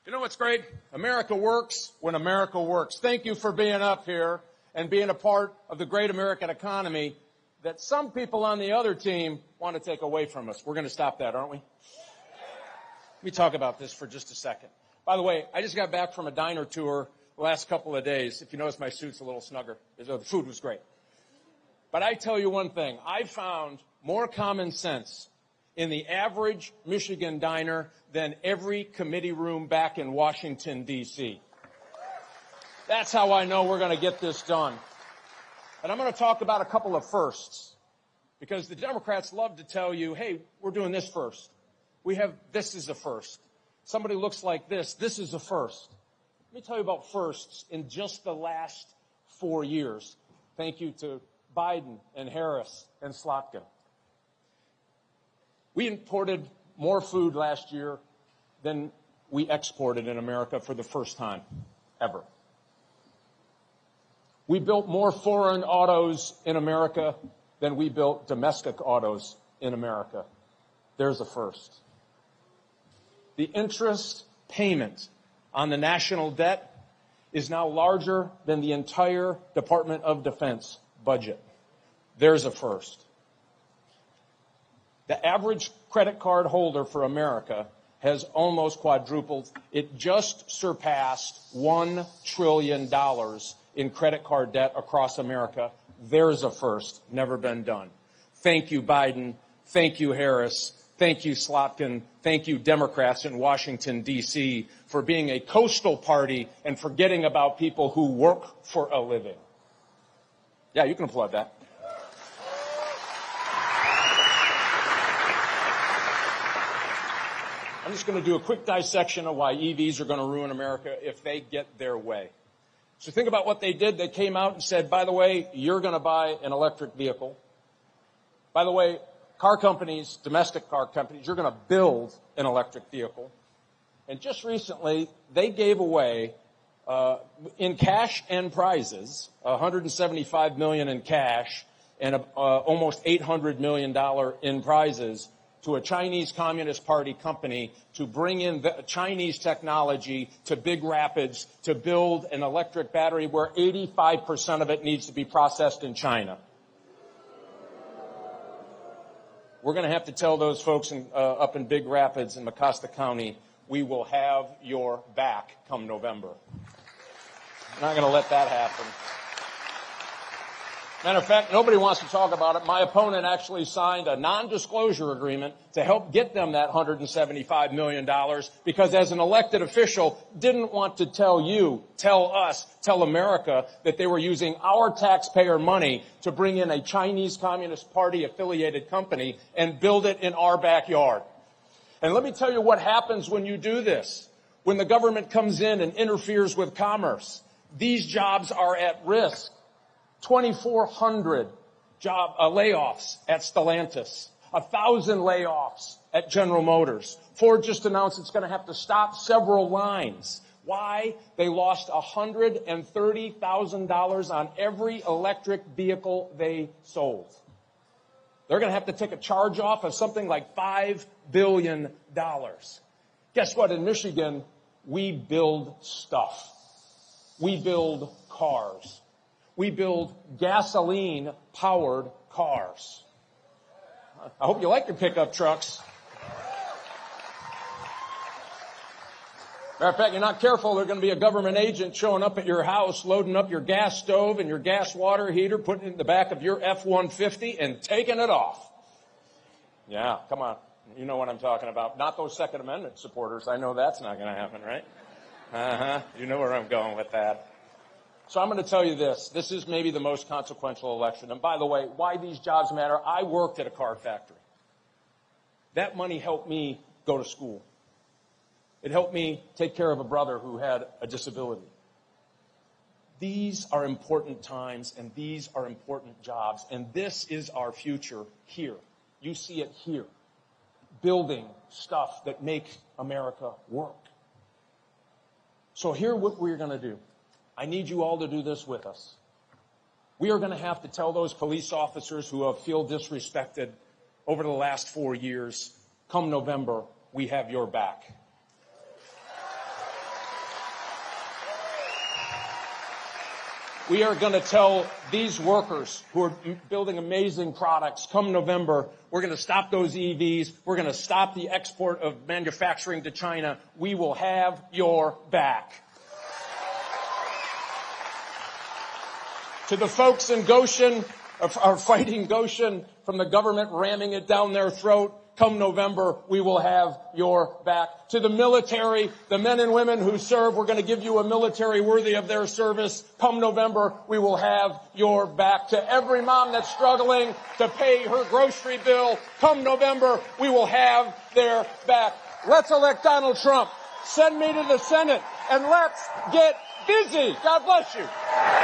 You know what's great? America works when America works. Thank you for being up here and being a part of the great American economy that some people on the other team want to take away from us. We're going to stop that, aren't we? Let me talk about this for just a second. By the way, I just got back from a diner tour the last couple of days. If you notice, my suit's a little snugger. The food was great. But I tell you one thing. I found more common sense in the average Michigan diner than every committee room back in Washington, D.C. That's how I know we're going to get this done. And I'm going to talk about a couple of firsts, because the Democrats love to tell you, hey, we're doing this first. This is a first. Somebody looks like this is a first. Let me tell you about firsts in just the last 4 years. Thank you to Biden and Harris and Slotkin. We imported more food last year than we exported in America for the first time ever. We built more foreign autos in America than we built domestic autos in America. There's a first. The interest payment on the national debt is now larger than the entire Department of Defense budget. There's a first. The average credit card holder for America has almost quadrupled. It just surpassed $1 trillion in credit card debt across America. There's a first. Never been done. Thank you, Biden. Thank you, Harris. Thank you, Slotkin. Thank you, Democrats in Washington, D.C., for being a coastal party and forgetting about people who work for a living. Yeah, you can applaud that. I'm just going to do a quick dissection of why EVs are going to ruin America if they get their way. So think about what they did. They came out and said, by the way, you're going to buy an electric vehicle. By the way, car companies, domestic car companies, you're going to build an electric vehicle. And just recently, they gave away, in cash and prizes, $175 million in cash and almost $800 million in prizes to a Chinese Communist Party company to bring in the Chinese technology to Big Rapids to build an electric battery where 85% of it needs to be processed in China. We're going to have to tell those folks up in Big Rapids in Mecosta County, we will have your back come November. I'm not going to let that happen. Matter of fact, nobody wants to talk about it. My opponent actually signed a non-disclosure agreement to help get them that $175 million because as an elected official, didn't want to tell you, tell us, tell America that they were using our taxpayer money to bring in a Chinese Communist Party affiliated company and build it in our backyard. And let me tell you what happens when you do this. When the government comes in and interferes with commerce, these jobs are at risk. 2,400 layoffs at Stellantis, 1,000 layoffs at General Motors. Ford just announced it's going to have to stop several lines. Why? They lost $130,000 on every electric vehicle they sold. They're going to have to take a charge off of something like $5 billion. Guess what? In Michigan, we build stuff. We build cars. We build gasoline-powered cars. I hope you like your pickup trucks. Matter of fact, you're not careful, there's going to be a government agent showing up at your house, loading up your gas stove and your gas water heater, putting it in the back of your F-150 and taking it off. Yeah, come on. You know what I'm talking about. Not those Second Amendment supporters. I know that's not going to happen, right? You know where I'm going with that. So I'm going to tell you this. This is maybe the most consequential election. And by the way, why these jobs matter, I worked at a car factory. That money helped me go to school. It helped me take care of a brother who had a disability. These are important times, and these are important jobs. And this is our future here. You see it here. Building stuff that makes America work. So here's what we're going to do. I need you all to do this with us. We are going to have to tell those police officers who have feel disrespected over the last 4 years, come November, we have your back. We are going to tell these workers who are building amazing products, come November, we're going to stop those EVs. We're going to stop the export of manufacturing to China. We will have your back. To the folks in Goshen, are fighting Goshen from the government ramming it down their throat, come November, we will have your back. To the military, the men and women who serve, we're going to give you a military worthy of their service. Come November, we will have your back. To every mom that's struggling to pay her grocery bill, come November, we will have their back. Let's elect Donald Trump. Send me to the Senate, and let's get busy. God bless you.